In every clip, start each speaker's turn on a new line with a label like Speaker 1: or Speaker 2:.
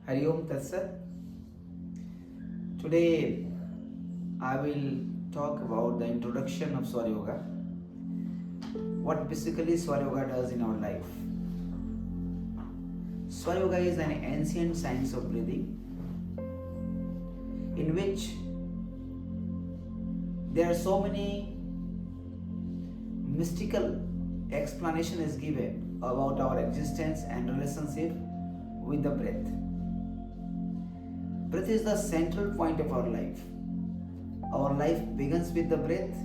Speaker 1: Hari Om Tat Sat. Today I will talk about the introduction of Swara Yoga. What basically Swara Yoga does in our life. Swara Yoga is an ancient science of breathing in which there are so many mystical explanation is given about our existence and relationship with the breath. Breath is the central point of our life. Our life begins with the breath.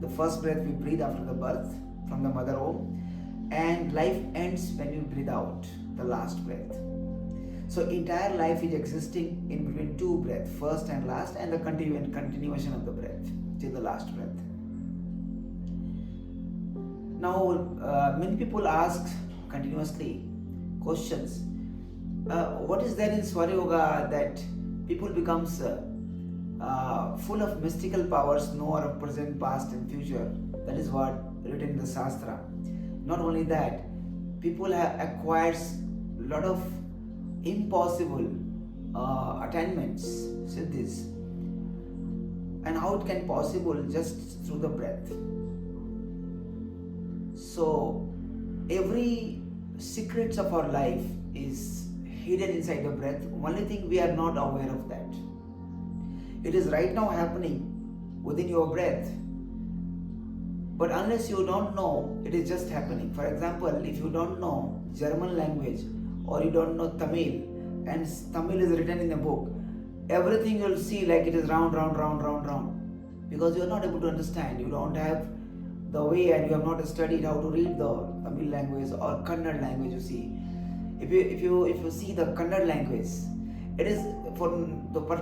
Speaker 1: The first breath we breathe after the birth from the mother womb, and life ends when we breathe out the last breath. So entire life is existing in between two breaths, first and last, and the continuation of the breath till the last breath. Now, many people ask continuously questions. What is there in Swara Yoga that people becomes full of mystical powers, knower of present, past, and future? That is what written in the Shastra. Not only that, people have acquired a lot of impossible attainments, siddhis, and how it can possible just through the breath. So every secrets of our life is hidden inside the breath. Only thing we are not aware of that. It is right now happening within your breath, but unless you don't know, it is just happening. For example, if you don't know German language or you don't know Tamil, and Tamil is written in a book, everything you'll see like it is round, because you are not able to understand. You don't have the way, and you have not studied how to read the Tamil language or Kannada language. You see, if you see the Kannada language, it is for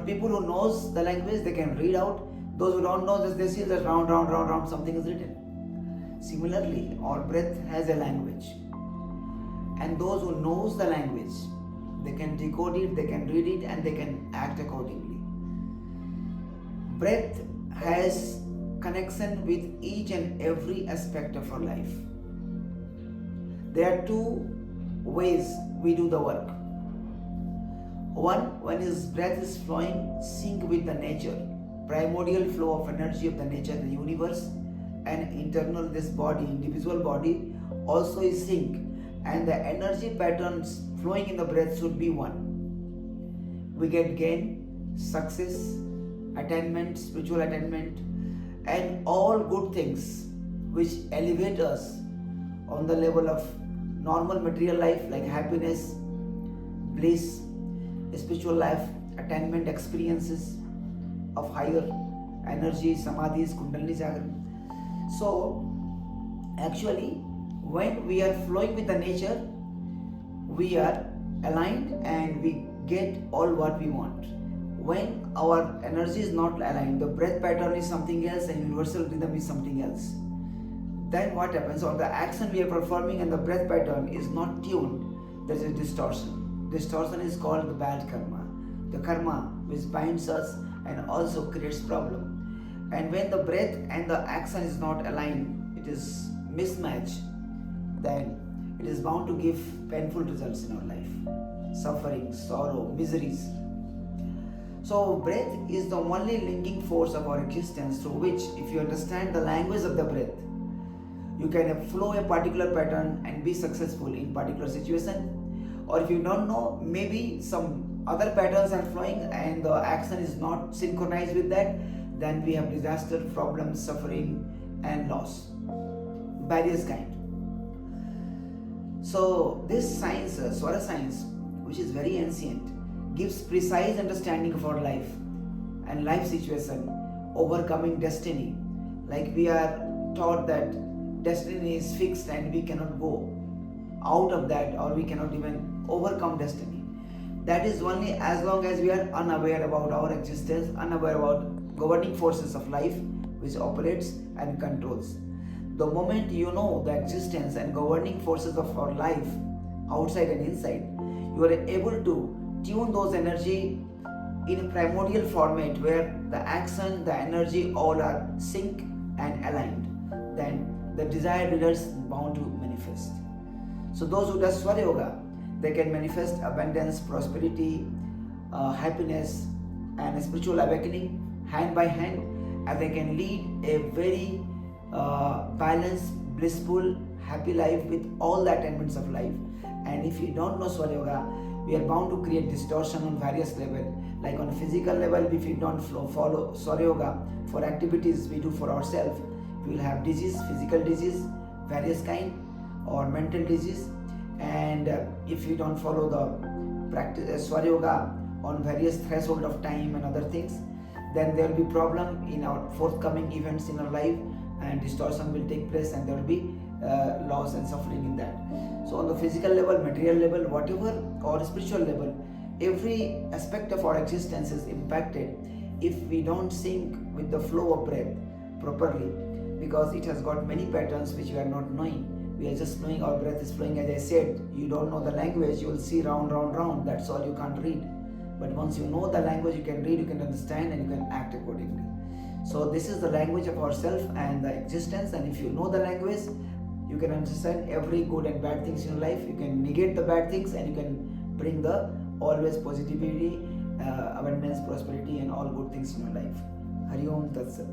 Speaker 1: people who knows the language, they can read out. Those who don't know, just they see that round, something is written. Similarly, our breath has a language, and those who knows the language, they can decode it, they can read it, and they can act accordingly. Breath has connection with each and every aspect of our life. There are two ways we do the work. One, when his breath is flowing, sync with the nature, primordial flow of energy of the nature, the universe, and internal this body, individual body, also is sync, and the energy patterns flowing in the breath should be one. We get gain, success, attainment, spiritual attainment, and all good things which elevate us on the level of normal material life, like happiness, bliss, spiritual life, attainment, experiences of higher energy, samadhis, kundalini jagran. So actually, when we are flowing with the nature, we are aligned and we get all what we want. When our energy is not aligned, the breath pattern is something else and universal rhythm is something else, then what happens? Or the action we are performing and the breath pattern is not tuned, there is a distortion. Distortion is called the bad karma, the karma which binds us and also creates problem. And when the breath and the action is not aligned, it is mismatched, then it is bound to give painful results in our life, suffering, sorrow, miseries. So breath is the only linking force of our existence, through which, if you understand the language of the breath, you can flow a particular pattern and be successful in particular situation. Or if you don't know, maybe some other patterns are flowing and the action is not synchronized with that, then we have disaster, problems, suffering, and loss, various kind. So this science, Swara science, which is very ancient, gives precise understanding of our life and life situation, overcoming destiny. Like we are taught that destiny is fixed and we cannot go out of that, or we cannot even overcome destiny. That is only as long as we are unaware about our existence, unaware about governing forces of life which operates and controls. The moment you know the existence and governing forces of our life, outside and inside, you are able to tune those energy in a primordial format where the action, the energy all are sync and aligned, then the desired results bound to manifest. So those who does Swara Yoga, They can manifest abundance, prosperity, happiness, and spiritual awakening hand by hand, and they can lead a very balanced, blissful, happy life with all the attainments of life. And if you don't know Swara Yoga, we are bound to create distortion on various levels. Like on a physical level, if we don't follow Swara Yoga for activities we do for ourselves, we will have disease, physical disease, various kind, or mental disease. And if we don't follow the practice Swara Yoga on various threshold of time and other things, then there will be problem in our forthcoming events in our life, and distortion will take place, and there will be loss and suffering in that. So on the physical level, material level, whatever, or spiritual level, every aspect of our existence is impacted if we don't sync with the flow of breath properly, because it has got many patterns which we are not knowing. We are just knowing our breath is flowing. As I said, you don't know the language, you will see round, round, round. That's all, you can't read. But once you know the language, you can read, you can understand, and you can act accordingly. So this is the language of ourself and the existence. And if you know the language, you can understand every good and bad things in your life. You can negate the bad things, and you can bring the always positivity, abundance, prosperity, and all good things in your life. Hari Om Tat Sat.